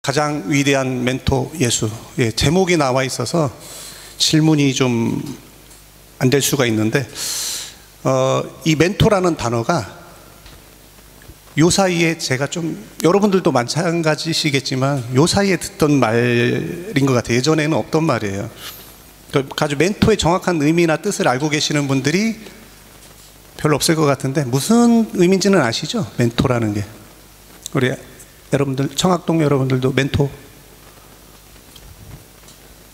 가장 위대한 멘토 예수. 제목이 나와 있어서 질문이 좀 안 될 수가 있는데, 이 멘토라는 단어가 요 사이에 제가 좀, 여러분들도 마찬가지시겠지만 요 사이에 듣던 말인 것 같아요. 예전에는 없던 말이에요. 아주 멘토의 정확한 의미나 뜻을 알고 계시는 분들이 별로 없을 것 같은데, 무슨 의미인지는 아시죠? 멘토라는 게. 우리 여러분들, 청학동 여러분들도 멘토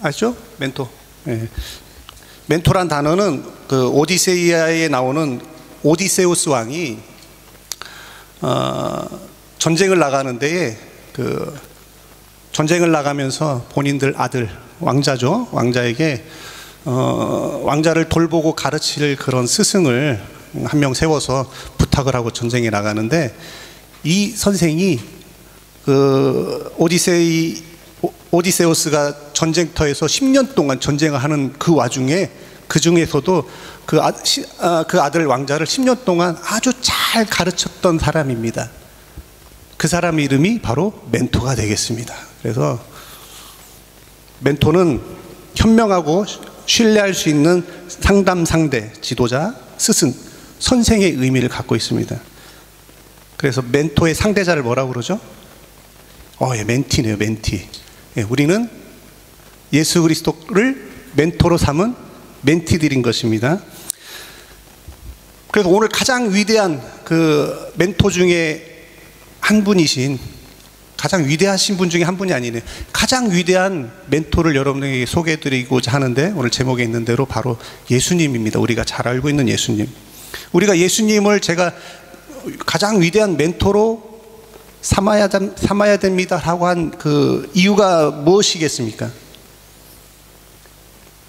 아시죠? 멘토. 네. 멘토란 단어는 그 오디세이아에 나오는 오디세우스 왕이 전쟁을 나가는 데에 전쟁을 나가면서 본인들 아들, 왕자죠, 왕자에게 왕자를 돌보고 가르칠 그런 스승을 한 명 세워서 부탁을 하고 전쟁에 나가는데, 이 선생이 오디세우스가 전쟁터에서 10년 동안 전쟁을 하는 그 와중에, 그 중에서도 그 아들 왕자를 10년 동안 아주 잘 가르쳤던 사람입니다. 그 사람 이름이 바로 멘토가 되겠습니다. 그래서 멘토는 현명하고 신뢰할 수 있는 상담 상대, 지도자, 스승, 선생의 의미를 갖고 있습니다. 그래서 멘토의 상대자를 뭐라고 그러죠? 멘티네요, 멘티. 우리는 예수 그리스도를 멘토로 삼은 멘티들인 것입니다. 그래서 오늘 가장 위대한 그 멘토 중에 한 분이신, 가장 위대하신 분 중에 한 분이 아니네요. 가장 위대한 멘토를 여러분에게 소개해드리고자 하는데, 오늘 제목에 있는 대로 바로 예수님입니다. 우리가 잘 알고 있는 예수님. 우리가 예수님을 제가 가장 위대한 멘토로 삼아야 됩니다 라고 한 그 이유가 무엇이겠습니까?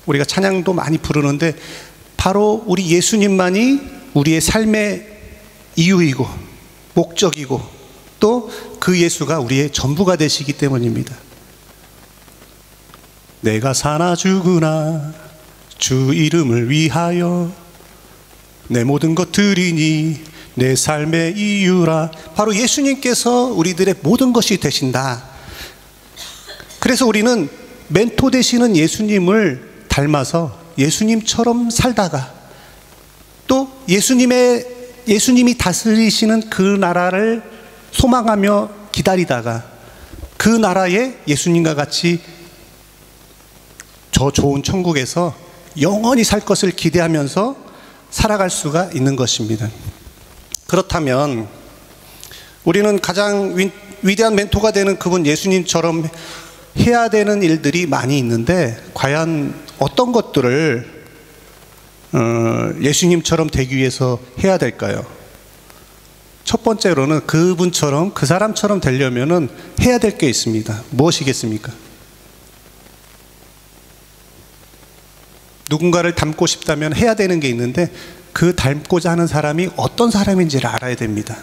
우리가 찬양도 많이 부르는데, 바로 우리 예수님만이 우리의 삶의 이유이고 목적이고, 또 그 예수가 우리의 전부가 되시기 때문입니다. 내가 사나 죽으나 주 이름을 위하여 내 모든 것 드리니 내 삶의 이유라. 바로 예수님께서 우리들의 모든 것이 되신다. 그래서 우리는 멘토 되시는 예수님을 닮아서 예수님처럼 살다가, 또 예수님이 다스리시는 그 나라를 소망하며 기다리다가, 그 나라에 예수님과 같이 저 좋은 천국에서 영원히 살 것을 기대하면서 살아갈 수가 있는 것입니다. 그렇다면 우리는 가장 위대한 멘토가 되는 그분 예수님처럼 해야 되는 일들이 많이 있는데, 과연 어떤 것들을 예수님처럼 되기 위해서 해야 될까요? 첫 번째로는 그분처럼, 그 사람처럼 되려면 해야 될 게 있습니다. 무엇이겠습니까? 누군가를 닮고 싶다면 해야 되는 게 있는데, 그 닮고자 하는 사람이 어떤 사람인지를 알아야 됩니다.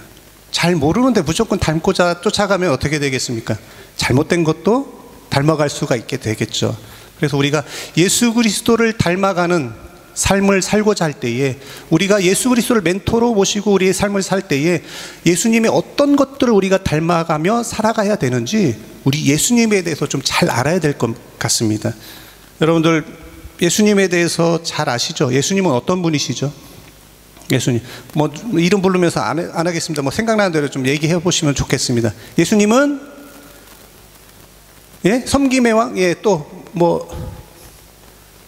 잘 모르는데 무조건 닮고자 쫓아가면 어떻게 되겠습니까? 잘못된 것도 닮아갈 수가 있게 되겠죠. 그래서 우리가 예수 그리스도를 닮아가는 삶을 살고자 할 때에, 우리가 예수 그리스도를 멘토로 모시고 우리의 삶을 살 때에 예수님의 어떤 것들을 우리가 닮아가며 살아가야 되는지, 우리 예수님에 대해서 좀 잘 알아야 될 것 같습니다. 여러분들 예수님에 대해서 잘 아시죠? 예수님은 어떤 분이시죠? 예수님, 이름 부르면서 안 하겠습니다. 생각나는 대로 좀 얘기해 보시면 좋겠습니다. 예수님은 섬김의 왕, 또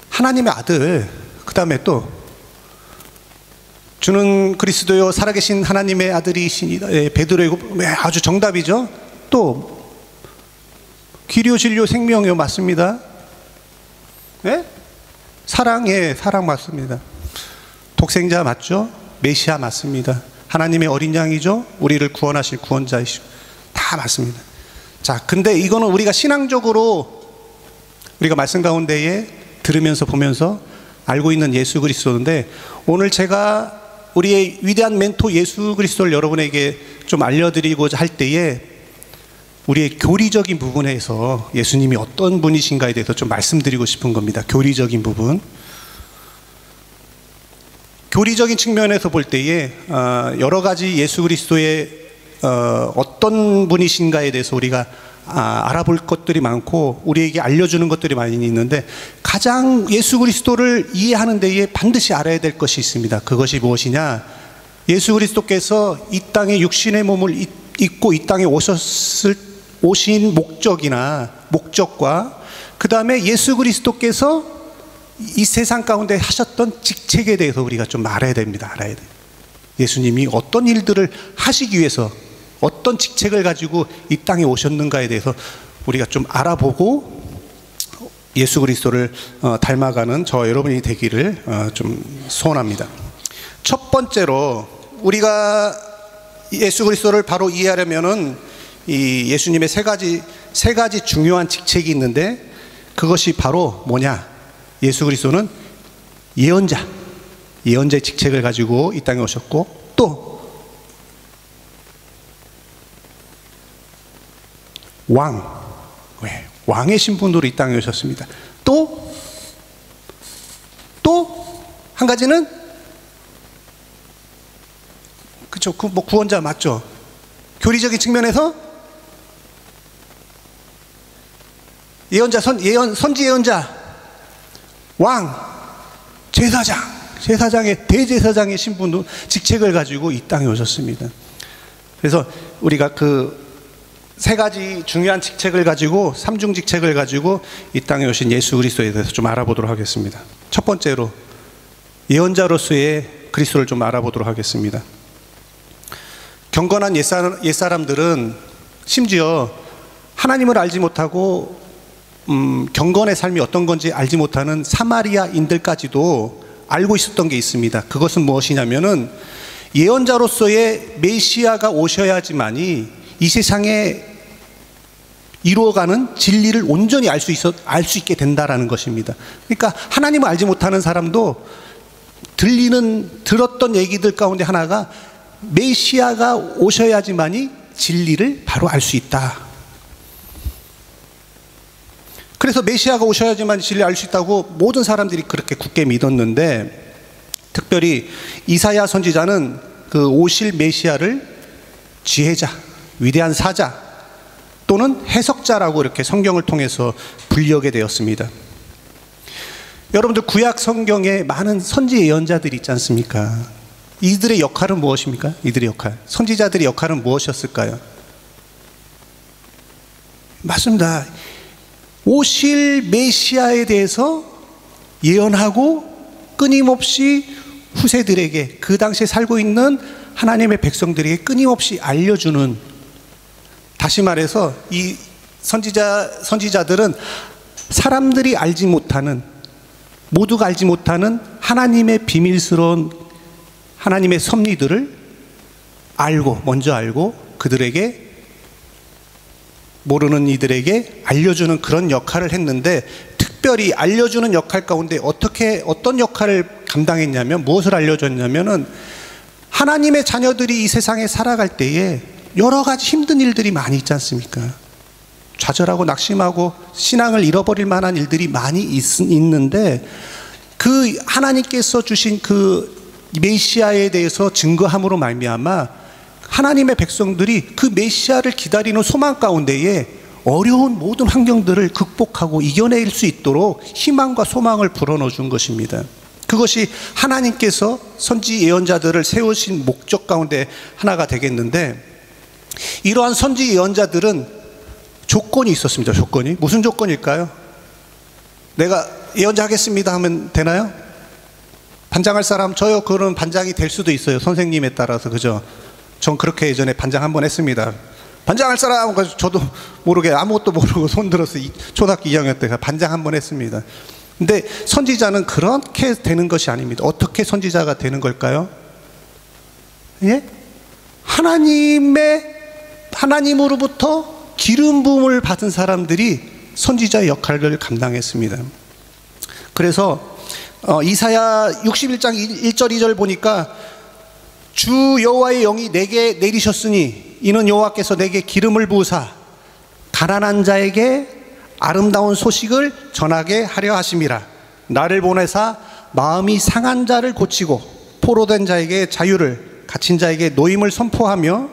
하나님의 아들, 그 다음에 또 주는 그리스도요 살아계신 하나님의 아들이시니라. 베드로의 아주 정답이죠. 또 길이요 진리요 생명이요, 맞습니다. 사랑 맞습니다. 독생자 맞죠? 메시아 맞습니다. 하나님의 어린 양이죠? 우리를 구원하실 구원자이시고, 다 맞습니다. 자, 근데 이거는 우리가 신앙적으로 우리가 말씀 가운데에 들으면서 보면서 알고 있는 예수 그리스도인데, 오늘 제가 우리의 위대한 멘토 예수 그리스도를 여러분에게 좀 알려드리고자 할 때에, 우리의 교리적인 부분에서 예수님이 어떤 분이신가에 대해서 좀 말씀드리고 싶은 겁니다. 교리적인 부분. 교리적인 측면에서 볼 때에 여러 가지 예수 그리스도의 어떤 분이신가에 대해서 우리가 알아볼 것들이 많고 우리에게 알려주는 것들이 많이 있는데, 가장 예수 그리스도를 이해하는 데에 반드시 알아야 될 것이 있습니다. 그것이 무엇이냐? 예수 그리스도께서 이 땅에 육신의 몸을 입고 이 땅에 오신 목적과 그 다음에 예수 그리스도께서 이 세상 가운데 하셨던 직책에 대해서 우리가 좀 알아야 됩니다. 알아야 돼요. 예수님이 어떤 일들을 하시기 위해서 어떤 직책을 가지고 이 땅에 오셨는가에 대해서 우리가 좀 알아보고 예수 그리스도를 닮아가는 저와 여러분이 되기를 좀 소원합니다. 첫 번째로 우리가 예수 그리스도를 바로 이해하려면은 이 예수님의 세 가지 중요한 직책이 있는데, 그것이 바로 뭐냐? 예수 그리스도는 예언자의 직책을 가지고 이 땅에 오셨고, 또 왕의 신분으로 이 땅에 오셨습니다. 또 한 가지는 그쵸, 구원자 맞죠? 교리적인 측면에서 선지 예언자, 왕, 제사장의 대제사장의 신분, 직책을 가지고 이 땅에 오셨습니다. 그래서 우리가 그 세 가지 중요한 직책을 가지고, 삼중 직책을 가지고 이 땅에 오신 예수 그리스도에 대해서 좀 알아보도록 하겠습니다. 첫 번째로 예언자로서의 그리스도를 좀 알아보도록 하겠습니다. 경건한 옛사람들은 심지어 하나님을 알지 못하고 경건의 삶이 어떤 건지 알지 못하는 사마리아인들까지도 알고 있었던 게 있습니다. 그것은 무엇이냐면은 예언자로서의 메시아가 오셔야지만이 이 세상에 이루어가는 진리를 온전히 알 수 있게 된다라는 것입니다. 그러니까 하나님을 알지 못하는 사람도 들었던 얘기들 가운데 하나가 메시아가 오셔야지만이 진리를 바로 알 수 있다. 그래서 메시아가 오셔야지만 진리를 알 수 있다고 모든 사람들이 그렇게 굳게 믿었는데, 특별히 이사야 선지자는 그 오실 메시아를 지혜자, 위대한 사자 또는 해석자라고 이렇게 성경을 통해서 분류하게 되었습니다. 여러분들 구약 성경에 많은 선지 예언자들이 있지 않습니까? 이들의 역할은 무엇입니까? 이들의 역할, 선지자들의 역할은 무엇이었을까요? 맞습니다. 오실 메시아에 대해서 예언하고 끊임없이 후세들에게, 그 당시에 살고 있는 하나님의 백성들에게 끊임없이 알려주는, 다시 말해서 이 선지자들은 사람들이 알지 못하는, 모두가 알지 못하는 하나님의 비밀스러운 하나님의 섭리들을 먼저 알고 그들에게, 모르는 이들에게 알려주는 그런 역할을 했는데, 특별히 알려주는 역할 가운데 어떤 역할을 감당했냐면, 무엇을 알려줬냐면은 하나님의 자녀들이 이 세상에 살아갈 때에 여러 가지 힘든 일들이 많이 있지 않습니까? 좌절하고 낙심하고 신앙을 잃어버릴 만한 일들이 많이 있는데, 그 하나님께서 주신 그 메시아에 대해서 증거함으로 말미암아 하나님의 백성들이 그 메시아를 기다리는 소망 가운데에 어려운 모든 환경들을 극복하고 이겨낼 수 있도록 희망과 소망을 불어넣어 준 것입니다. 그것이 하나님께서 선지 예언자들을 세우신 목적 가운데 하나가 되겠는데, 이러한 선지 예언자들은 조건이 있었습니다. 조건이 무슨 조건일까요? 내가 예언자 하겠습니다 하면 되나요? 반장할 사람 저요? 그런 반장이 될 수도 있어요, 선생님에 따라서. 그죠? 전 그렇게 예전에 반장 한번 했습니다. 반장할 사람, 저도 모르게 아무것도 모르고 손 들어서 초등학교 2학년 때 반장 한번 했습니다. 근데 선지자는 그렇게 되는 것이 아닙니다. 어떻게 선지자가 되는 걸까요? 예? 하나님으로부터 기름 부음을 받은 사람들이 선지자의 역할을 감당했습니다. 그래서 이사야 61장 1절 2절 보니까, 주 여호와의 영이 내게 내리셨으니 이는 여호와께서 내게 기름을 부으사 가난한 자에게 아름다운 소식을 전하게 하려 하심이라. 나를 보내사 마음이 상한 자를 고치고 포로된 자에게 자유를, 갇힌 자에게 노임을 선포하며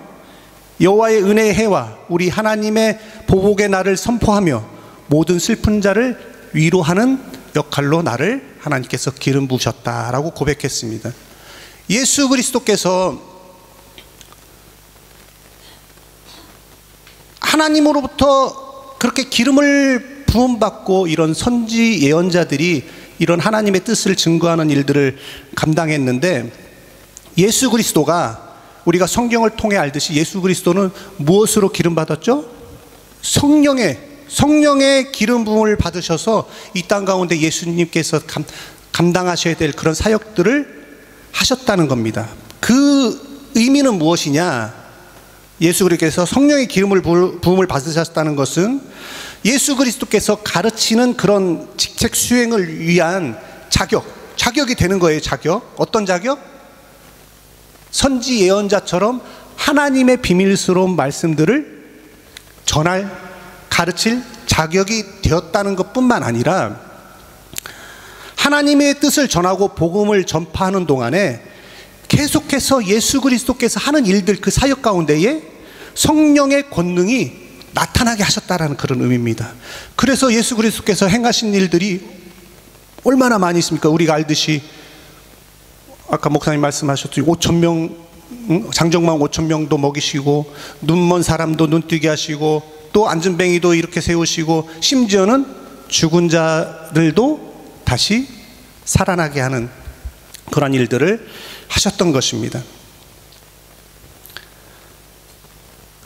여호와의 은혜의 해와 우리 하나님의 보복의 날을 선포하며 모든 슬픈 자를 위로하는 역할로 나를 하나님께서 기름 부으셨다라고 고백했습니다. 예수 그리스도께서 하나님으로부터 그렇게 기름을 부음받고 이런 선지 예언자들이 이런 하나님의 뜻을 증거하는 일들을 감당했는데, 예수 그리스도가 우리가 성경을 통해 알듯이 예수 그리스도는 무엇으로 기름 받았죠? 성령의 기름 부음을 받으셔서 이 땅 가운데 예수님께서 감당하셔야 될 그런 사역들을 하셨다는 겁니다. 그 의미는 무엇이냐? 예수 그리스도께서 성령의 기름을 부음을 받으셨다는 것은 예수 그리스도께서 가르치는 그런 직책 수행을 위한 자격이 되는 거예요. 자격. 어떤 자격? 선지 예언자처럼 하나님의 비밀스러운 말씀들을 가르칠 자격이 되었다는 것뿐만 아니라, 하나님의 뜻을 전하고 복음을 전파하는 동안에 계속해서 예수 그리스도께서 하는 일들, 그 사역 가운데에 성령의 권능이 나타나게 하셨다라는 그런 의미입니다. 그래서 예수 그리스도께서 행하신 일들이 얼마나 많이 있습니까? 우리가 알듯이 아까 목사님 말씀하셨듯이 5,000명, 장정만 5,000명도 먹이시고, 눈먼 사람도 눈뜨게 하시고, 또 안전뱅이도 이렇게 세우시고, 심지어는 죽은 자들도 다시 살아나게 하는 그런 일들을 하셨던 것입니다.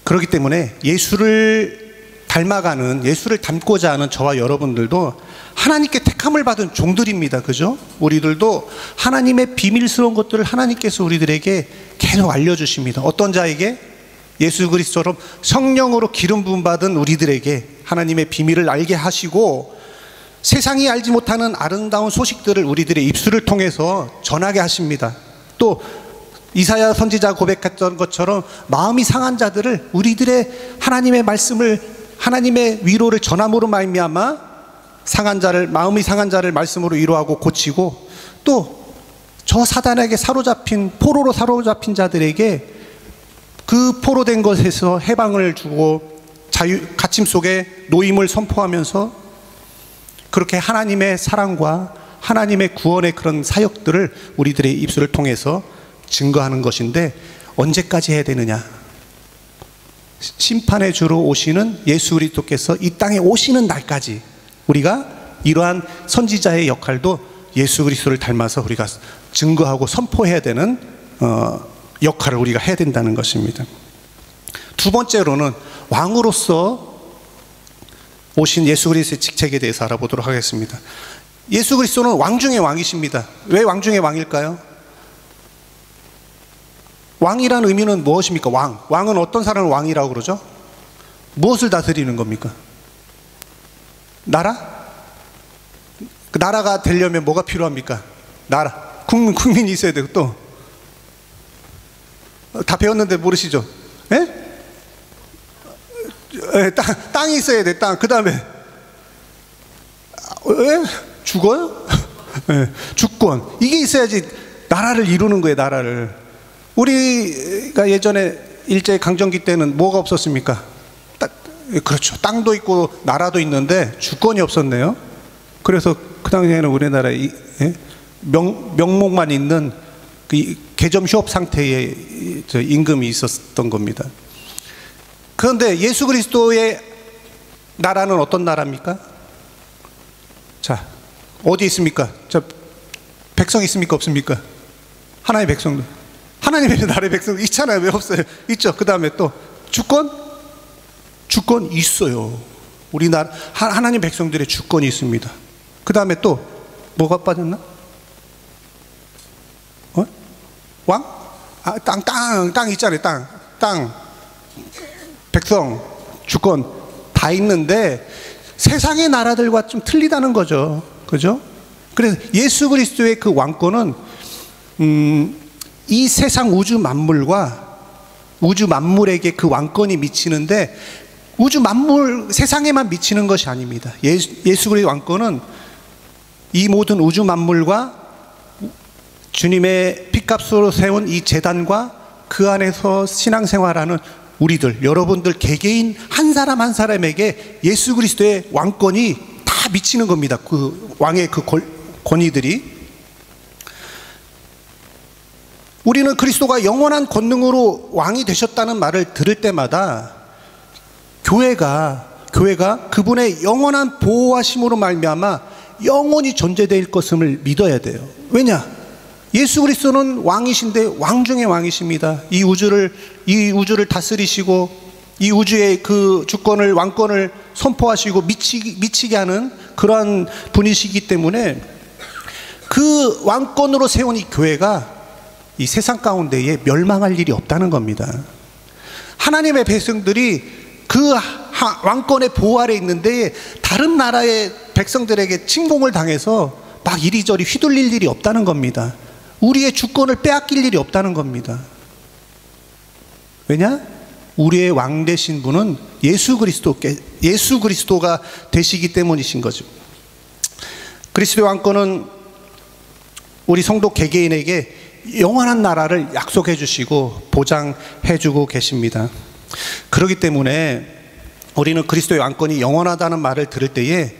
그렇기 때문에 예수를 닮아가는, 예수를 닮고자 하는 저와 여러분들도 하나님께 택함을 받은 종들입니다. 그죠? 우리들도 하나님의 비밀스러운 것들을 하나님께서 우리들에게 계속 알려주십니다. 어떤 자에게? 예수 그리스도처럼 성령으로 기름 부음 받은 우리들에게 하나님의 비밀을 알게 하시고, 세상이 알지 못하는 아름다운 소식들을 우리들의 입술을 통해서 전하게 하십니다. 또 이사야 선지자 고백했던 것처럼 마음이 상한 자들을, 우리들의 하나님의 말씀을, 하나님의 위로를 전함으로 말미암아 마음이 상한 자를 말씀으로 위로하고 고치고, 또 저 사단에게 포로로 사로잡힌 자들에게 그 포로된 것에서 해방을 주고 갇힘 속에 노임을 선포하면서 그렇게 하나님의 사랑과 하나님의 구원의 그런 사역들을 우리들의 입술을 통해서 증거하는 것인데, 언제까지 해야 되느냐? 심판의 주로 오시는 예수 그리스도께서 이 땅에 오시는 날까지 우리가 이러한 선지자의 역할도 예수 그리스도를 닮아서 우리가 증거하고 선포해야 되는 역할을 우리가 해야 된다는 것입니다. 두 번째로는 왕으로서 오신 예수 그리스도의 직책에 대해서 알아보도록 하겠습니다. 예수 그리스도는 왕 중의 왕이십니다. 왜 왕 중의 왕일까요? 왕이라는 의미는 무엇입니까? 왕은 어떤 사람을 왕이라고 그러죠? 무엇을 다스리는 겁니까? 나라? 그 나라가 되려면 뭐가 필요합니까? 나라. 국민이 있어야 되고, 또 다 배웠는데 모르시죠? 예? 땅이 있어야 돼. 땅. 그 다음에 죽어요? 예, 주권. 이게 있어야지 나라를 이루는 거예요. 나라를. 우리가 예전에 일제 강점기 때는 뭐가 없었습니까? 그렇죠. 땅도 있고 나라도 있는데 주권이 없었네요. 그래서 그 당시에는 우리나라 명목만 있는 그 개점 휴업 상태의 임금이 있었던 겁니다. 그런데 예수 그리스도의 나라는 어떤 나라입니까? 자, 어디 있습니까? 자, 백성 있습니까? 없습니까? 하나님의 백성들. 하나님의 나라의 백성 있잖아요. 왜 없어요? 있죠. 그 다음에 또 주권 있어요. 우리나라 하나님 백성들의 주권이 있습니다. 그 다음에 또 뭐가 빠졌나? 왕? 땅 있잖아요. 땅, 백성, 주권 다 있는데 세상의 나라들과 좀 틀리다는 거죠. 그죠? 그래서 예수 그리스도의 그 왕권은 이 세상 우주 만물에게 그 왕권이 미치는데, 우주 만물 세상에만 미치는 것이 아닙니다. 예수 그리스도의 왕권은 이 모든 우주 만물과 주님의 핏값으로 세운 이 제단과 그 안에서 신앙생활하는 우리들, 여러분들 개개인 한 사람 한 사람에게 예수 그리스도의 왕권이 다 미치는 겁니다. 그 왕의 그 권위들이. 우리는 그리스도가 영원한 권능으로 왕이 되셨다는 말을 들을 때마다 교회가 그분의 영원한 보호하심으로 말미암아 영원히 존재될 것을 믿어야 돼요. 왜냐? 예수 그리스도는 왕이신데 왕 중의 왕이십니다. 이 우주를 다스리시고 이 우주의 그 주권을, 왕권을 선포하시고 미치게 하는 그러한 분이시기 때문에 그 왕권으로 세운 이 교회가 이 세상 가운데에 멸망할 일이 없다는 겁니다. 하나님의 백성들이 그 왕권의 보호 아래 있는데 다른 나라의 백성들에게 침공을 당해서 막 이리저리 휘둘릴 일이 없다는 겁니다. 우리의 주권을 빼앗길 일이 없다는 겁니다. 왜냐? 우리의 왕 되신 분은 예수 그리스도가 되시기 때문이신 거죠. 그리스도의 왕권은 우리 성도 개개인에게 영원한 나라를 약속해 주시고 보장해 주고 계십니다. 그렇기 때문에 우리는 그리스도의 왕권이 영원하다는 말을 들을 때에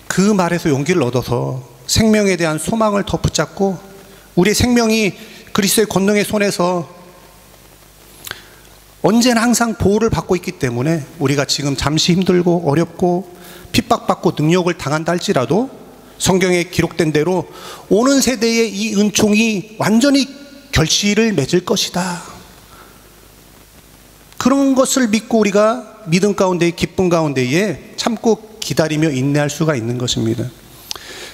그 말에서 용기를 얻어서 생명에 대한 소망을 더 붙잡고 우리의 생명이 그리스도의 권능의 손에서 언제나 항상 보호를 받고 있기 때문에 우리가 지금 잠시 힘들고 어렵고 핍박받고 능력을 당한다 할지라도 성경에 기록된 대로 오는 세대의 이 은총이 완전히 결실을 맺을 것이다. 그런 것을 믿고 우리가 믿음 가운데, 기쁨 가운데에 참고 기다리며 인내할 수가 있는 것입니다.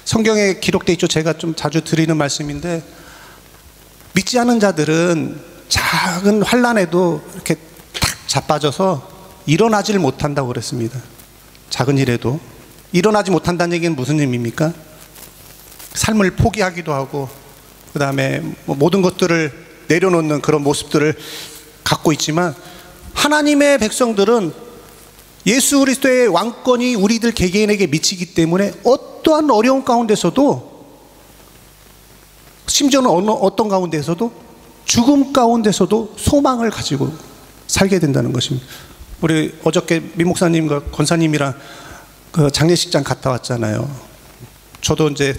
성경에 기록되어 있죠. 제가 좀 자주 드리는 말씀인데, 믿지 않은 자들은 작은 환난에도 이렇게 탁 자빠져서 일어나질 못한다고 그랬습니다. 작은 일에도 일어나지 못한다는 얘기는 무슨 의미입니까? 삶을 포기하기도 하고 그 다음에 모든 것들을 내려놓는 그런 모습들을 갖고 있지만, 하나님의 백성들은 예수 그리스도의 왕권이 우리들 개개인에게 미치기 때문에 어떠한 어려운 가운데서도, 심지어는 어떤 가운데서도, 죽음 가운데서도 소망을 가지고 살게 된다는 것입니다. 우리 어저께 민 목사님과 권사님이랑 그 장례식장 갔다 왔잖아요. 저도 이제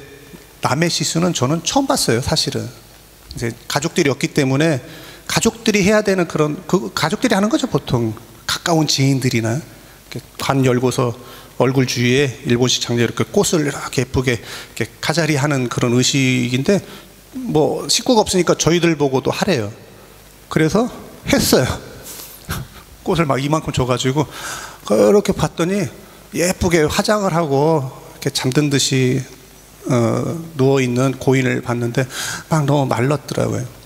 남의 시수는 저는 처음 봤어요. 사실은 이제 가족들이 없기 때문에 가족들이 해야 되는 그런, 그 가족들이 하는 거죠. 보통 가까운 지인들이나 관 열고서 얼굴 주위에 일본식 장례 이렇게 꽃을 이렇게 예쁘게 이렇게 가자리 하는 그런 의식인데, 뭐 식구가 없으니까 저희들 보고도 하래요. 그래서 했어요. 꽃을 막 이만큼 줘가지고 그렇게 봤더니 예쁘게 화장을 하고 이렇게 잠든 듯이 누워있는 고인을 봤는데 막 너무 말랐더라고요.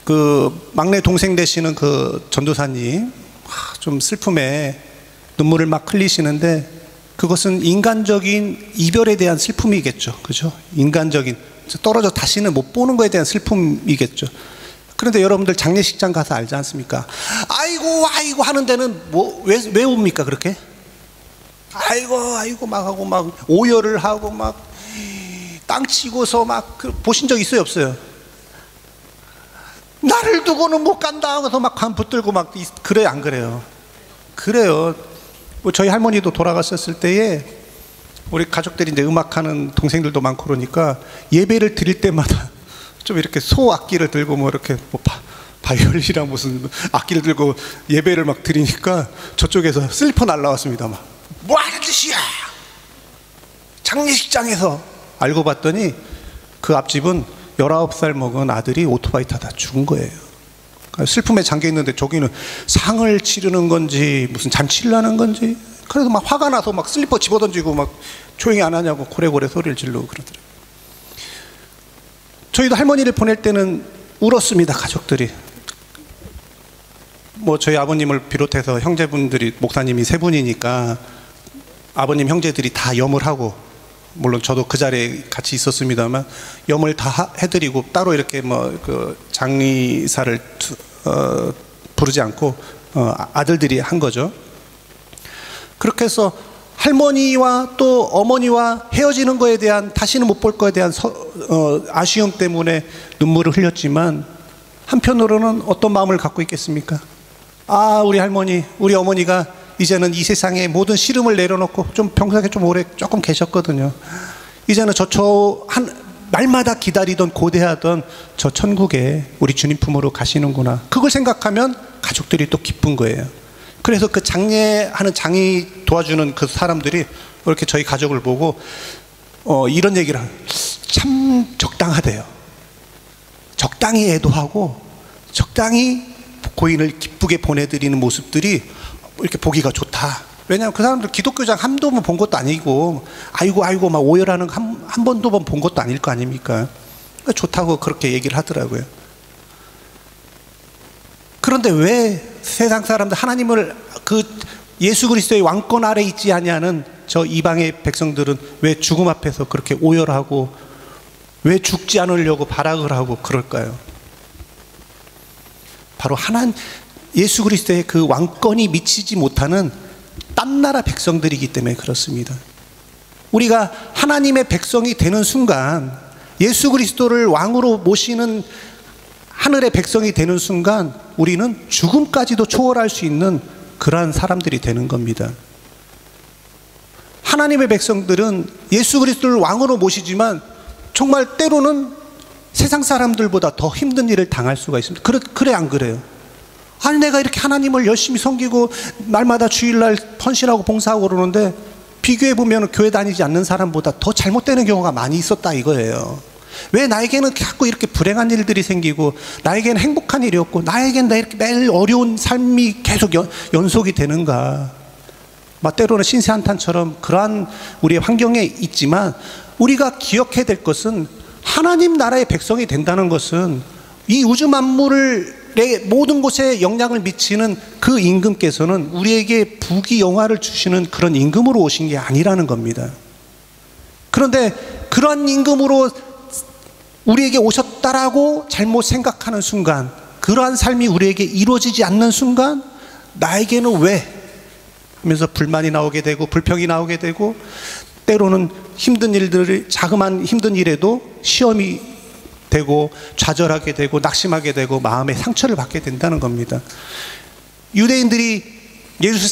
그 막내 동생 되시는 그 전도사님 좀 슬픔에 눈물을 막 흘리시는데, 그것은 인간적인 이별에 대한 슬픔이겠죠. 그죠? 인간적인, 떨어져 다시는 못 보는 거에 대한 슬픔이겠죠. 그런데 여러분들 장례식장 가서 알지 않습니까? 아이고 아이고 하는 데는 뭐 왜 웁니까 그렇게? 아이고 아이고 막 하고 막 오열을 하고 막 땅 치고서 막 보신 적 있어요 없어요? 나를 두고는 못 간다 하고서 막 간 붙들고 막 그래요 안 그래요? 그래요. 뭐 저희 할머니도 돌아가셨을 때에 우리 가족들이 이제 음악하는 동생들도 많고 그러니까 예배를 드릴 때마다 좀 이렇게 소 악기를 들고 뭐 이렇게 뭐 바이올린이랑 무슨 악기를 들고 예배를 막 드리니까 저쪽에서 슬리퍼 날라왔습니다. 막 뭐 하는 짓이야? 장례식장에서. 알고 봤더니 그 앞집은 19살 먹은 아들이 오토바이 타다 죽은 거예요. 그러니까 슬픔에 잠겨 있는데 저기는 상을 치르는 건지 무슨 잔치를 하는 건지, 그래서 막 화가 나서 막 슬리퍼 집어던지고 막 조용히 안 하냐고 고래고래 소리를 지르고 그러더라고요. 저희도 할머니를 보낼 때는 울었습니다. 가족들이. 뭐 저희 아버님을 비롯해서 형제분들이, 목사님이 3분이니까 아버님 형제들이 다 염을 하고, 물론 저도 그 자리에 같이 있었습니다만 염을 다 해드리고 따로 이렇게 뭐 그 장의사를 부르지 않고 아들들이 한 거죠. 그렇게 해서 할머니와 또 어머니와 헤어지는 거에 대한, 다시는 못 볼 거에 대한 아쉬움 때문에 눈물을 흘렸지만, 한편으로는 어떤 마음을 갖고 있겠습니까? 아, 우리 할머니, 우리 어머니가 이제는 이 세상에 모든 시름을 내려놓고, 좀 평소에 좀 오래 조금 계셨거든요. 이제는 날마다 기다리던, 고대하던 저 천국에 우리 주님 품으로 가시는구나. 그걸 생각하면 가족들이 또 기쁜 거예요. 그래서 그 장례하는 장이 도와주는 그 사람들이 이렇게 저희 가족을 보고 이런 얘기를 하는, 참 적당하대요. 적당히 애도하고 적당히 고인을 기쁘게 보내드리는 모습들이 이렇게 보기가 좋다. 왜냐하면 그 사람들 기독교장 한두 번 본 것도 아니고, 아이고 막 오열하는 한 번도 본 것도 아닐 거 아닙니까? 좋다고 그렇게 얘기를 하더라고요. 그런데 왜 세상 사람들 하나님을, 그 예수 그리스도의 왕권 아래 있지 아니하는 저 이방의 백성들은 왜 죽음 앞에서 그렇게 오열하고, 왜 죽지 않으려고 발악을 하고 그럴까요? 바로 예수 그리스도의 그 왕권이 미치지 못하는 딴 나라 백성들이기 때문에 그렇습니다. 우리가 하나님의 백성이 되는 순간, 예수 그리스도를 왕으로 모시는 하늘의 백성이 되는 순간, 우리는 죽음까지도 초월할 수 있는 그러한 사람들이 되는 겁니다. 하나님의 백성들은 예수 그리스도를 왕으로 모시지만 정말 때로는 세상 사람들보다 더 힘든 일을 당할 수가 있습니다. 그래 안 그래요? 아니, 내가 이렇게 하나님을 열심히 섬기고 날마다 주일날 헌신하고 봉사하고 그러는데, 비교해보면 교회 다니지 않는 사람보다 더 잘못되는 경우가 많이 있었다 이거예요. 왜 나에게는 자꾸 이렇게 불행한 일들이 생기고, 나에게는 행복한 일이 없고, 나에게는 이렇게 매일 어려운 삶이 계속 연속이 되는가. 때로는 신세한탄처럼 그러한 우리의 환경에 있지만, 우리가 기억해야 될 것은, 하나님 나라의 백성이 된다는 것은 이 우주 만물의 모든 곳에 영향을 미치는 그 임금께서는 우리에게 부귀영화를 주시는 그런 임금으로 오신 게 아니라는 겁니다. 그런데 그러한 임금으로 우리에게 오셨다라고 잘못 생각하는 순간, 그러한 삶이 우리에게 이루어지지 않는 순간, 나에게는 왜? 하면서 불만이 나오게 되고, 불평이 나오게 되고, 때로는 힘든 일들이, 자그마한 힘든 일에도 시험이 되고, 좌절하게 되고, 낙심하게 되고, 마음의 상처를 받게 된다는 겁니다. 유대인들이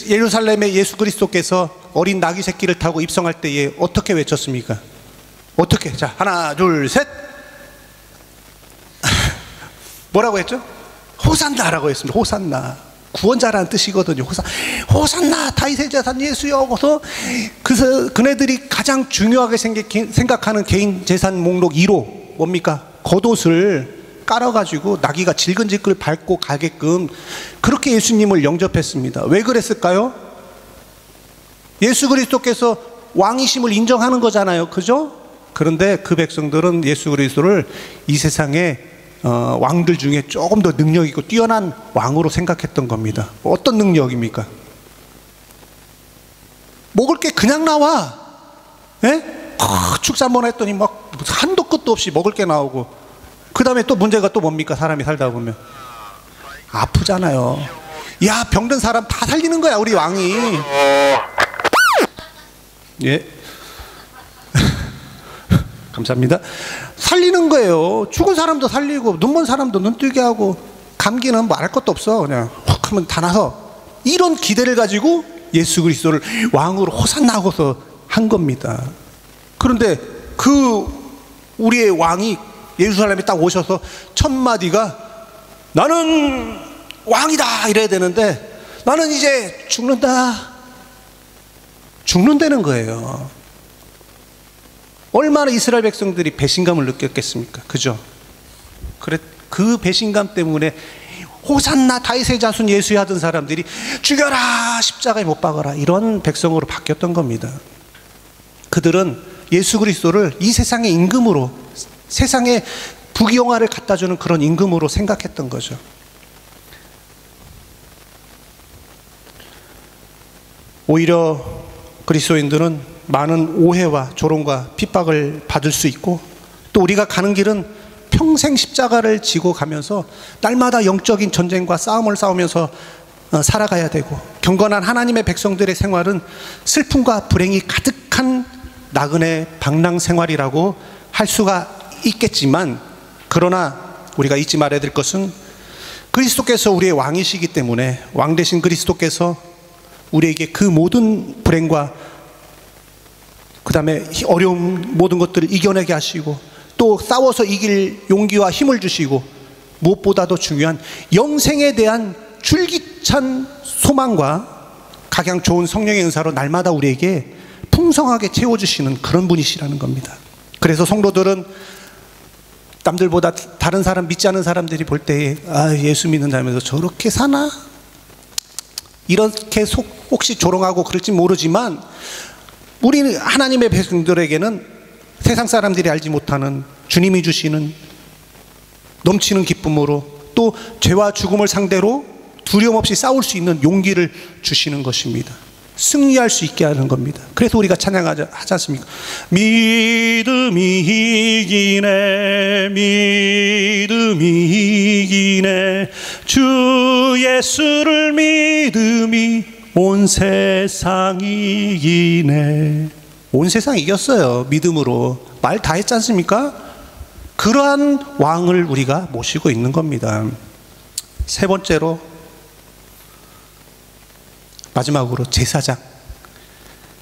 예루살렘에 예수 그리스도께서 어린 나귀 새끼를 타고 입성할 때에 어떻게 외쳤습니까? 어떻게? 자, 하나, 둘, 셋. 뭐라고 했죠? 호산나라고 했습니다. 호산나. 구원자라는 뜻이거든요. 호산나 다윗의 재산 예수여. 그래서 그네들이 가장 중요하게 생각하는 개인 재산 목록 1호 뭡니까? 겉옷을 깔아가지고 나귀가 질근질근 밟고 가게끔 그렇게 예수님을 영접했습니다. 왜 그랬을까요? 예수 그리스도께서 왕이심을 인정하는 거잖아요. 그죠? 그런데 그 백성들은 예수 그리스도를 이 세상에 왕들 중에 조금 더 능력 있고 뛰어난 왕으로 생각했던 겁니다. 어떤 능력입니까? 먹을 게 그냥 나와. 예? 축사 한번 했더니 막 한도 끝도 없이 먹을 게 나오고, 그 다음에 또 문제가 또 뭡니까? 사람이 살다 보면 아프잖아요. 야, 병든 사람 다 살리는 거야 우리 왕이. 예. 감사합니다. 살리는 거예요. 죽은 사람도 살리고, 눈먼 사람도 눈 뜨게 하고, 감기는 말할 것도 없어. 그냥 훅 하면 다 나서. 이런 기대를 가지고 예수 그리스도를 왕으로 호산나고서 한 겁니다. 그런데 그 우리의 왕이 예루살렘에 딱 오셔서 첫 마디가 나는 왕이다 이래야 되는데, 나는 이제 죽는다는 거예요. 얼마나 이스라엘 백성들이 배신감을 느꼈겠습니까? 그죠? 그 배신감 때문에 호산나 다윗의 자손 예수에 하던 사람들이 죽여라, 십자가에 못 박아라, 이런 백성으로 바뀌었던 겁니다. 그들은 예수 그리스도를 이 세상의 임금으로, 세상에 부귀영화를 갖다주는 그런 임금으로 생각했던 거죠. 오히려 그리스도인들은 많은 오해와 조롱과 핍박을 받을 수 있고, 또 우리가 가는 길은 평생 십자가를 지고 가면서 날마다 영적인 전쟁과 싸움을 싸우면서 살아가야 되고, 경건한 하나님의 백성들의 생활은 슬픔과 불행이 가득한 나그네 방랑 생활이라고 할 수가 있겠지만, 그러나 우리가 잊지 말아야 될 것은 그리스도께서 우리의 왕이시기 때문에 왕 되신 그리스도께서 우리에게 그 모든 불행과 그 다음에 어려운 모든 것들을 이겨내게 하시고 또 싸워서 이길 용기와 힘을 주시고 무엇보다도 중요한 영생에 대한 줄기찬 소망과 각양 좋은 성령의 은사로 날마다 우리에게 풍성하게 채워주시는 그런 분이시라는 겁니다. 그래서 성도들은 남들보다 다른 사람, 믿지 않은 사람들이 볼 때에 아, 예수 믿는 자면서 저렇게 사나? 이렇게 혹시 조롱하고 그럴지 모르지만 우리 하나님의 백성들에게는 세상 사람들이 알지 못하는 주님이 주시는 넘치는 기쁨으로 또 죄와 죽음을 상대로 두려움 없이 싸울 수 있는 용기를 주시는 것입니다. 승리할 수 있게 하는 겁니다. 그래서 우리가 찬양하지 않습니까? 믿음이 이기네, 믿음이 이기네, 주 예수를 믿음이 온 세상이 이기네. 온 세상 이겼어요. 믿음으로. 말 다 했지 않습니까? 그러한 왕을 우리가 모시고 있는 겁니다. 세 번째로 마지막으로 제사장.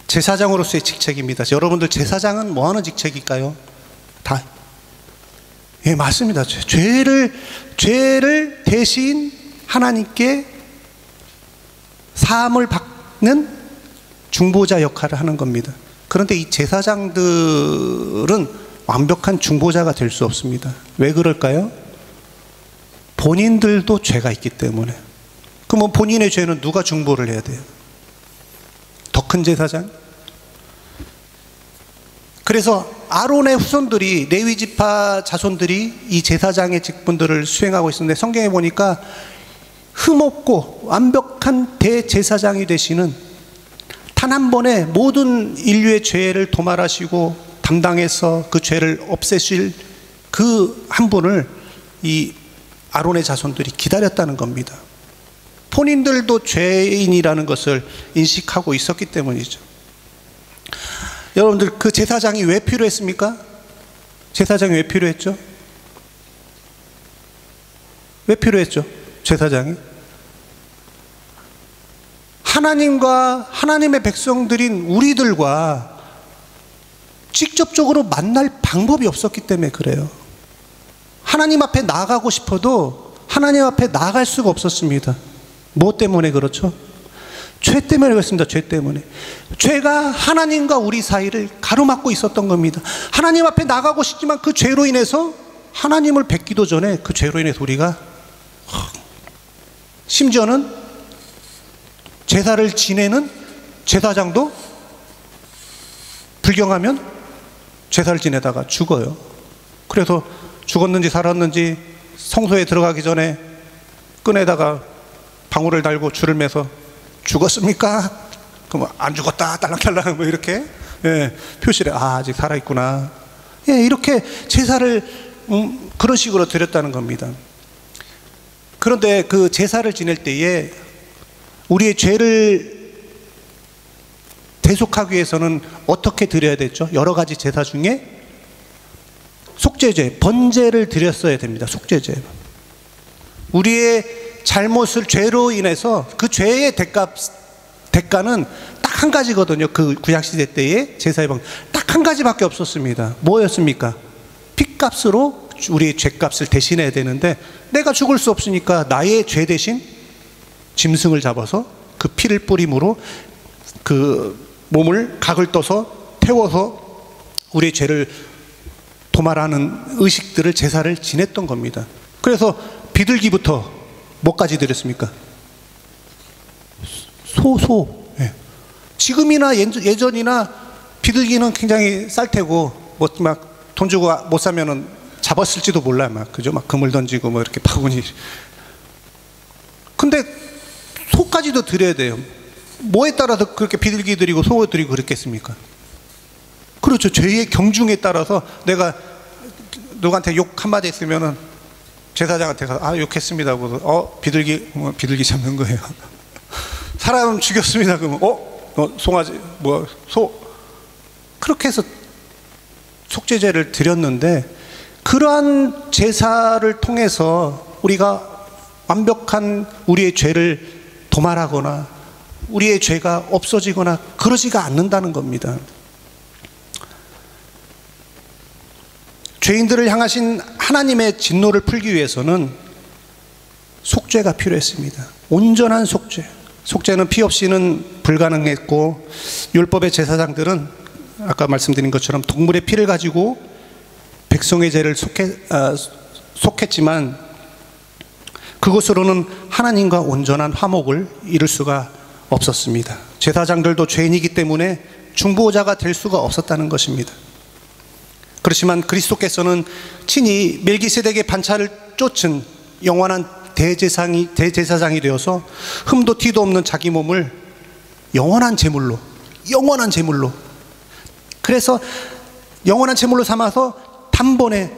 제사장으로서의 직책입니다. 여러분들 제사장은 뭐 하는 직책일까요? 다. 예, 맞습니다. 죄를 대신 하나님께 사함을 받는 중보자 역할을 하는 겁니다. 그런데 이 제사장들은 완벽한 중보자가 될 수 없습니다. 왜 그럴까요? 본인들도 죄가 있기 때문에. 그럼 본인의 죄는 누가 중보를 해야 돼요? 더 큰 제사장? 그래서 아론의 후손들이, 레위 지파 자손들이 이 제사장의 직분들을 수행하고 있었는데 성경에 보니까 흠없고 완벽한 대제사장이 되시는 단 한 번에 모든 인류의 죄를 도말하시고 담당해서 그 죄를 없애실 그 한 분을 이 아론의 자손들이 기다렸다는 겁니다. 본인들도 죄인이라는 것을 인식하고 있었기 때문이죠. 여러분들 그 제사장이 왜 필요했습니까? 제사장이 왜 필요했죠? 왜 필요했죠? 제사장이? 하나님과 하나님의 백성들인 우리들과 직접적으로 만날 방법이 없었기 때문에 그래요. 하나님 앞에 나아가고 싶어도 하나님 앞에 나아갈 수가 없었습니다. 뭐 때문에 그렇죠? 죄 때문에 그렇습니다. 죄 때문에. 죄가 하나님과 우리 사이를 가로막고 있었던 겁니다. 하나님 앞에 나가고 싶지만 그 죄로 인해서 하나님을 뵙기도 전에 그 죄로 인해서 우리가 심지어는 제사를 지내는 제사장도 불경하면 제사를 지내다가 죽어요. 그래서 죽었는지 살았는지 성소에 들어가기 전에 끈에다가 방울을 달고 줄을 매서 죽었습니까? 그럼 안 죽었다 딸랑딸랑 뭐 이렇게 표시를 아직 살아있구나. 이렇게 제사를 그런 식으로 드렸다는 겁니다. 그런데 그 제사를 지낼 때에 우리의 죄를 대속하기 위해서는 어떻게 드려야 됐죠? 여러 가지 제사 중에 속죄제, 번제를 드렸어야 됩니다. 속죄제. 우리의 잘못을 죄로 인해서 그 죄의 대가는 딱 한 가지거든요. 그 구약시대 때의 제사의 방법 딱 한 가지밖에 없었습니다. 뭐였습니까? 핏값으로 우리의 죄값을 대신해야 되는데 내가 죽을 수 없으니까 나의 죄 대신 짐승을 잡아서 그 피를 뿌림으로 그 몸을 각을 떠서 태워서 우리의 죄를 도말하는 의식들을 제사를 지냈던 겁니다. 그래서 비둘기부터 뭐까지 드렸습니까? 소. 지금이나 예전이나 비둘기는 굉장히 쌀 테고 뭐 막 돈 주고 못 사면은 잡았을지도 몰라 막 그죠? 막 그물 던지고 뭐 이렇게 바구니. 근데 소까지도 드려야 돼요. 뭐에 따라서 그렇게 비둘기 드리고 소 드리고 그랬겠습니까? 그렇죠. 죄의 경중에 따라서 내가 누구한테 욕 한마디 했으면은 제사장한테 가서 욕했습니다 하고 비둘기 잡는 거예요. 사람 죽였습니다 그러면 송아지 소 그렇게 해서 속죄제를 드렸는데 그러한 제사를 통해서 우리가 완벽한 우리의 죄를 도말하거나 우리의 죄가 없어지거나 그러지가 않는다는 겁니다. 죄인들을 향하신 하나님의 진노를 풀기 위해서는 속죄가 필요했습니다. 온전한 속죄. 속죄는 피 없이는 불가능했고, 율법의 제사장들은 아까 말씀드린 것처럼 동물의 피를 가지고 백성의 죄를 속했지만 그것으로는 하나님과 온전한 화목을 이룰 수가 없었습니다. 제사장들도 죄인이기 때문에 중보자가 될 수가 없었다는 것입니다. 그렇지만 그리스도께서는 친히 멜기세덱의 반차를 쫓은 영원한 대제사장이 되어서 흠도 티도 없는 자기 몸을 영원한 제물로 그래서 영원한 제물로 삼아서 단번에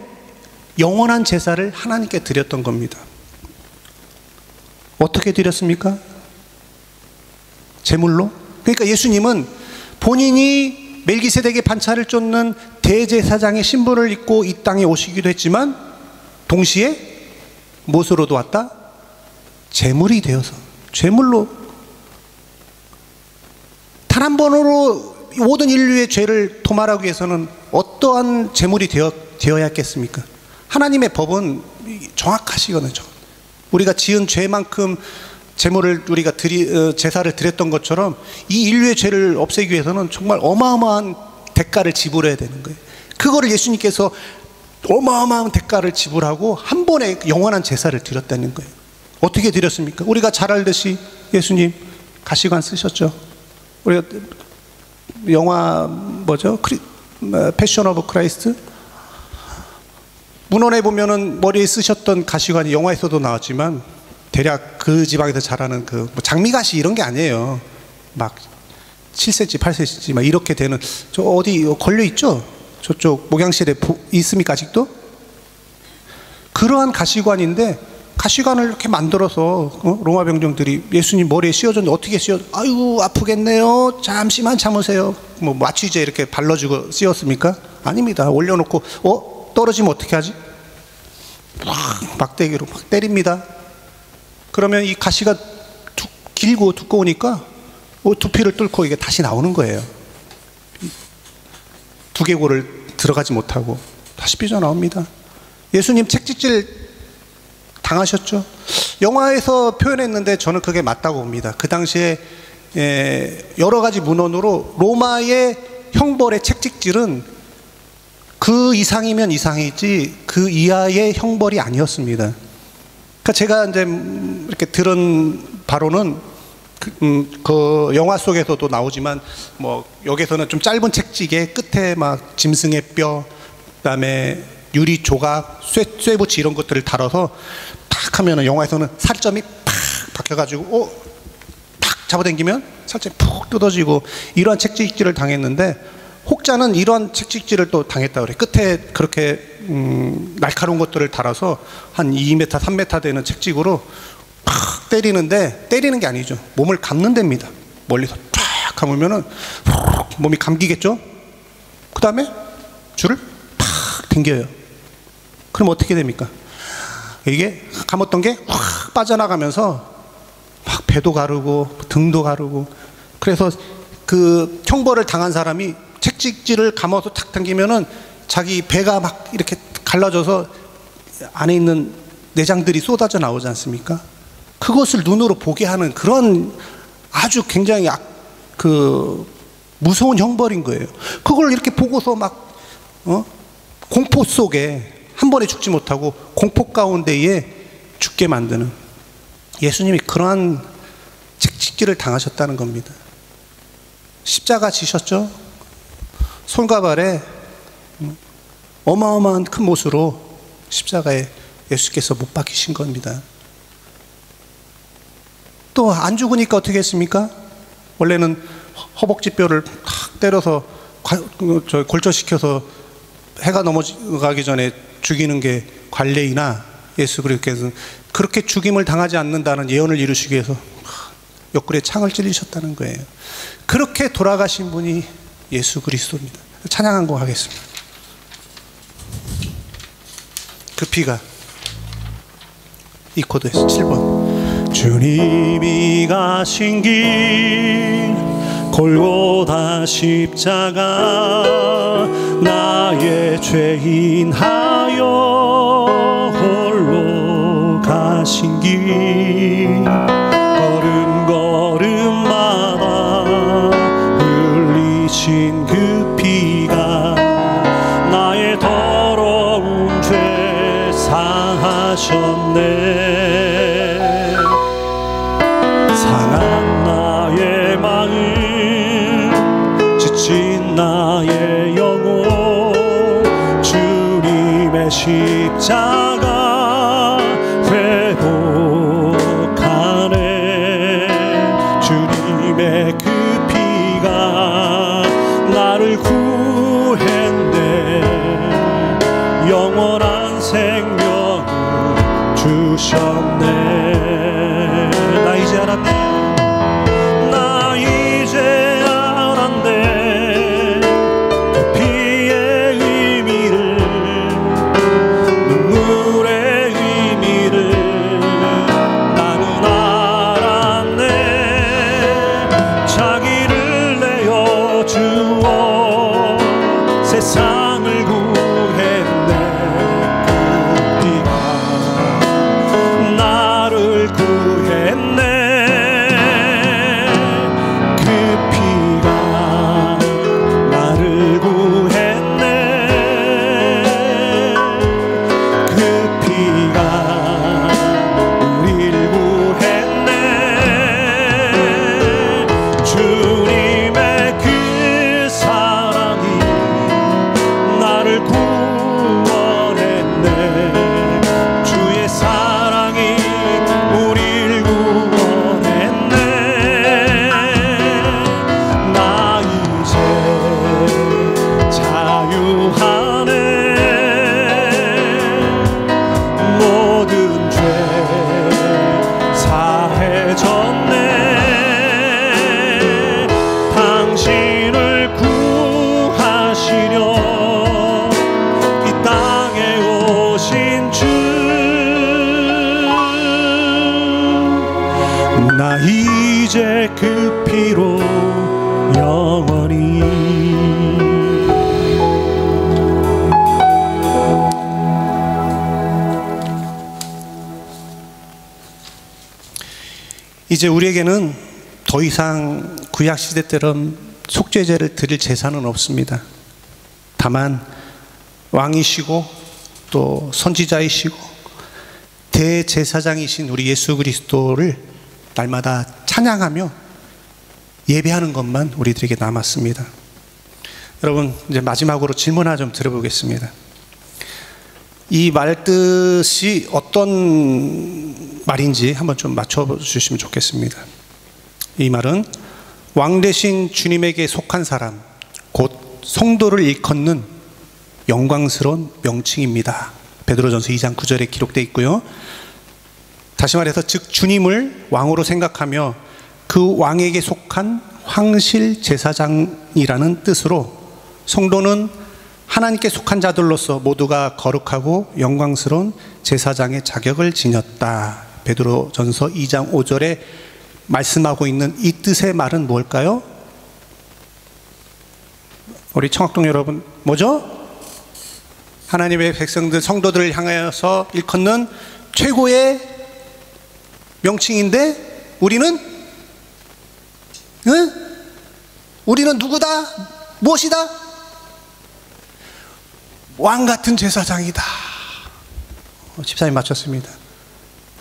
영원한 제사를 하나님께 드렸던 겁니다. 어떻게 드렸습니까? 제물로? 그러니까 예수님은 본인이 멜기세덱의 반차를 쫓는 대제사장의 신분을 입고 이 땅에 오시기도 했지만 동시에 무엇으로도 왔다? 제물이 되어서, 제물로 단 한 번으로 모든 인류의 죄를 도말하기 위해서는 어떠한 제물이 되어야 했겠습니까? 하나님의 법은 정확하시거든요. 우리가 지은 죄만큼 제물을 우리가 제사를 드렸던 것처럼 이 인류의 죄를 없애기 위해서는 정말 어마어마한 대가를 지불해야 되는 거예요. 그거를 예수님께서 어마어마한 대가를 지불하고 한 번에 영원한 제사를 드렸다는 거예요. 어떻게 드렸습니까? 우리가 잘 알듯이 예수님 가시관 쓰셨죠. 우리가 영화 뭐죠? 패션 오브 크라이스트? 문헌에 보면은 머리에 쓰셨던 가시관이 영화에서도 나왔지만 대략 그 지방에서 자라는 그 뭐 장미가시 이런 게 아니에요. 막 7cm, 8cm 막 이렇게 되는, 저 어디 걸려 있죠? 저쪽 목양실에 있습니까 아직도? 그러한 가시관인데 가시관을 이렇게 만들어서 로마 병정들이 예수님 머리에 씌워줬는데 어떻게 아유 아프겠네요. 잠시만 참으세요. 뭐 마취제 이렇게 발라주고 씌웠습니까? 아닙니다. 올려놓고 떨어지면 어떻게 하지? 막대기로 막 때립니다. 그러면 이 가시가 길고 두꺼우니까 두피를 뚫고 이게 다시 나오는 거예요. 두개골을 들어가지 못하고 다시 삐져나옵니다. 예수님 책찍질 당하셨죠. 영화에서 표현했는데 저는 그게 맞다고 봅니다. 그 당시에 여러 가지 문헌으로 로마의 형벌의 책찍질은 그 이상이면 이상이지 그 이하의 형벌이 아니었습니다. 그러니까 제가 이제 이렇게 들은 바로는 그 영화 속에서도 나오지만 뭐 여기서는 좀 짧은 책찍에 끝에 막 짐승의 뼈, 그다음에 유리 조각, 쇠붙이 이런 것들을 달아서 탁 하면은 영화에서는 살점이 팍 박혀가지고 탁 잡아당기면 살점이 푹 뜯어지고 이러한 책찍질을 당했는데 혹자는 이러한 책찍질을 또 당했다 그래. 끝에 그렇게 날카로운 것들을 달아서 한 2m, 3m 되는 책찍으로 팍 때리는데 때리는 게 아니죠. 몸을 감는 데입니다. 멀리서 쫙 감으면은 몸이 감기겠죠. 그 다음에 줄을 팍 당겨요. 그럼 어떻게 됩니까? 이게 감았던 게 확 빠져나가면서 막 배도 가르고 등도 가르고, 그래서 그 형벌을 당한 사람이 책찍질을 감아서 탁 당기면은 자기 배가 막 이렇게 갈라져서 안에 있는 내장들이 쏟아져 나오지 않습니까? 그것을 눈으로 보게 하는 그런 아주 굉장히 무서운 형벌인 거예요. 그걸 이렇게 보고서 막 공포 속에 한 번에 죽지 못하고 공포 가운데에 죽게 만드는, 예수님이 그러한 책찍질을 당하셨다는 겁니다. 십자가 지셨죠? 손과 발에 어마어마한 큰 못으로 십자가에 예수께서 못 박히신 겁니다. 또 안 죽으니까 어떻게 했습니까? 원래는 허벅지뼈를 탁 때려서 골절시켜서 해가 넘어가기 전에 죽이는 게 관례이나 예수 그리스도께서는 그렇게 죽임을 당하지 않는다는 예언을 이루시기 위해서 옆구리에 창을 찔리셨다는 거예요. 그렇게 돌아가신 분이 예수 그리스도입니다. 찬양 한 곡 하겠습니다. 그 피가 이 코드에서 7번. 주님이 가신 길 골고다 십자가 나의 죄인하여 홀로 가신 길 걸음걸음마다 흘리신 그 피가 나의 더러운 죄 사하셨네. 상한 나의 마음 지친 나의 영혼 주님의 십자가 회복하네. 주님의 그 피가 나를 구했네. 영원한 생명을 주셨네. 나 이제 알았네. 나 이제 알았네. 그 피의 의미를, 눈물의 의미를 나는 알았네. 자기를 내어 주어 세상을 구했네. 그 피가 나를 구했네. 그 피가 나를 구했네. 그 피가 우릴 구했네. 주님의 그 사랑이 나를 구원했네. 주의 사랑이 우릴 구원했네. 나 이제 자유하네. 모든 죄 사해졌네. 당신을 구하시려 이 땅에 오신 주. 나 이제 그 피로 영원히 이제 우리에게는 더 이상 구약시대 때처럼 속죄제를 드릴 제사는 없습니다. 다만 왕이시고 또 선지자이시고 대제사장이신 우리 예수 그리스도를 날마다 찬양하며 예배하는 것만 우리들에게 남았습니다. 여러분, 이제 마지막으로 질문 하나 좀 드려보겠습니다. 이 말뜻이 어떤 말인지 한번 좀 맞춰주시면 좋겠습니다. 이 말은 왕 대신 주님에게 속한 사람, 곧 성도를 일컫는 영광스러운 명칭입니다. 베드로전서 2장 9절에 기록되어 있고요. 다시 말해서 즉 주님을 왕으로 생각하며 그 왕에게 속한 황실 제사장이라는 뜻으로 성도는 하나님께 속한 자들로서 모두가 거룩하고 영광스러운 제사장의 자격을 지녔다. 베드로전서 2장 5절에 말씀하고 있는 이 뜻의 말은 뭘까요? 우리 청학동 여러분, 뭐죠? 하나님의 백성들, 성도들을 향하여서 일컫는 최고의 명칭인데 우리는 우리는 누구다? 무엇이다? 왕 같은 제사장이다. 집사님 맞췄습니다.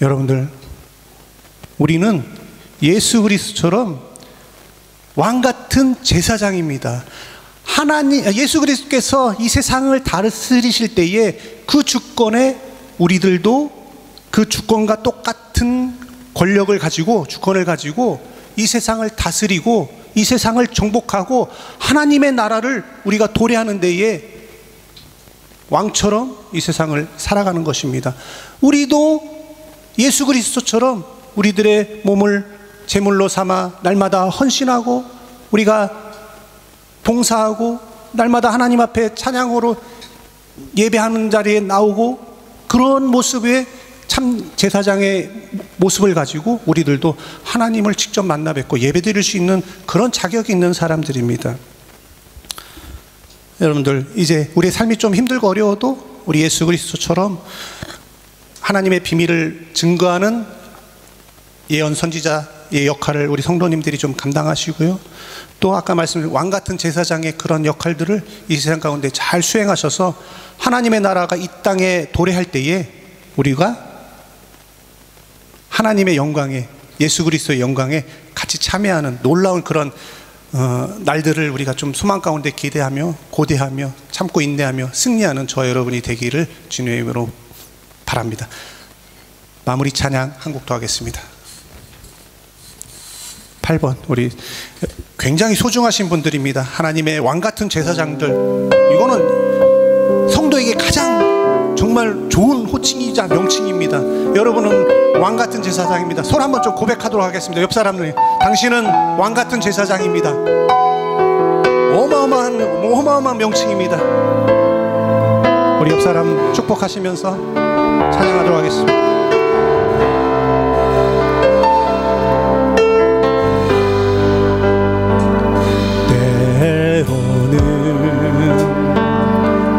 여러분들, 우리는 예수 그리스도처럼 왕 같은 제사장입니다. 하나님, 예수 그리스도께서 이 세상을 다스리실 때에 그 주권에 우리들도 그 주권과 똑같은 권력을 가지고, 주권을 가지고 이 세상을 다스리고 이 세상을 정복하고 하나님의 나라를 우리가 도래하는 데에 왕처럼 이 세상을 살아가는 것입니다. 우리도 예수 그리스도처럼 우리들의 몸을 제물로 삼아 날마다 헌신하고 우리가 봉사하고 날마다 하나님 앞에 찬양으로 예배하는 자리에 나오고 그런 모습에 참 제사장의 모습을 가지고 우리들도 하나님을 직접 만나 뵙고 예배드릴 수 있는 그런 자격이 있는 사람들입니다. 여러분들, 이제 우리의 삶이 좀 힘들고 어려워도 우리 예수 그리스도처럼 하나님의 비밀을 증거하는 예언 선지자의 역할을 우리 성도님들이 좀 감당하시고요. 또 아까 말씀드린 왕 같은 제사장의 그런 역할들을 이 세상 가운데 잘 수행하셔서 하나님의 나라가 이 땅에 도래할 때에 우리가 하나님의 영광에, 예수 그리스도의 영광에 같이 참여하는 놀라운 그런 날들을 우리가 좀 소망 가운데 기대하며 고대하며 참고 인내하며 승리하는 저와 여러분이 되기를 주님의 이름으로 바랍니다. 마무리 찬양 한 곡 더 하겠습니다. 8번, 우리 굉장히 소중하신 분들입니다. 하나님의 왕 같은 제사장들. 이거는 성도에게 가장 정말 좋은 호칭이자 명칭입니다. 여러분은 왕 같은 제사장입니다. 손 한번 좀 고백하도록 하겠습니다. 옆 사람들, 당신은 왕 같은 제사장입니다. 어마어마한 명칭입니다. 우리 옆 사람 축복하시면서 찬양하도록 하겠습니다.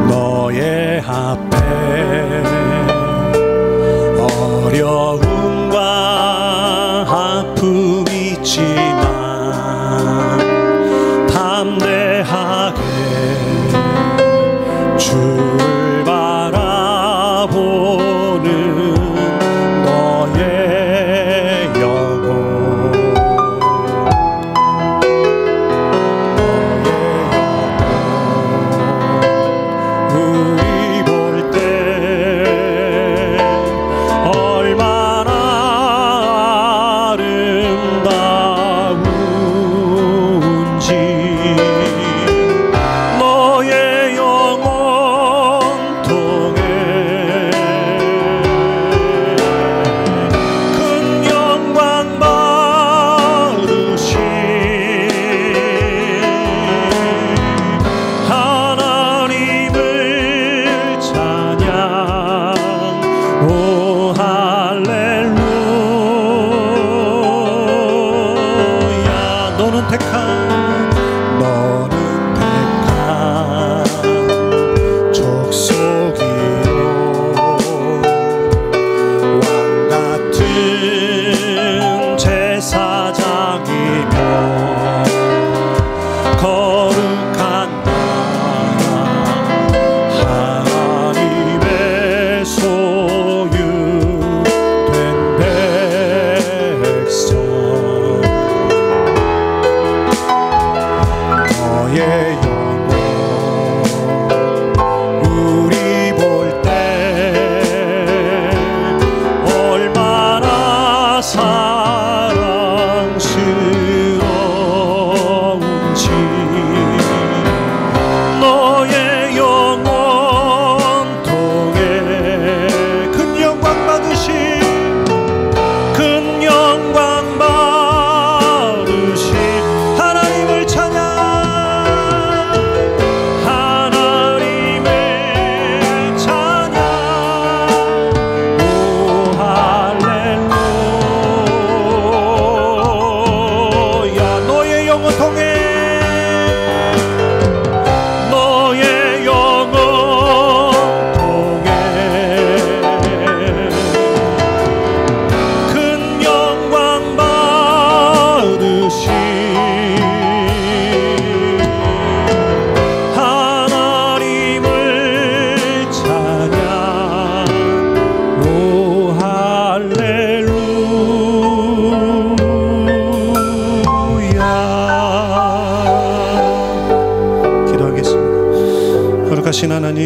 너의 앞에 어려움과 아픔이 있지만 담대하게 주를 바라보는 너의 영혼, 우리 볼 때 얼마나 아름다운지 너의 영혼 통해 큰 영광 받으신 하나님을 찬양. 오 할렐루야. 너는 택한 족속이요 왕 같은 제사장이며 거룩한 나라 하나님의 소유된 백성, 너의 영혼 우리 볼 때 얼마나 사랑스러운지 너의 영혼 통해 큰 영광 받으신 하나님을 찬양. 하나님을 찬양. 오 할렐루야. 너의 영혼 통해 큰 영광 받으신 하나님을 찬양. 오 할렐루야. 기도하겠습니다. 거룩하신 하나님,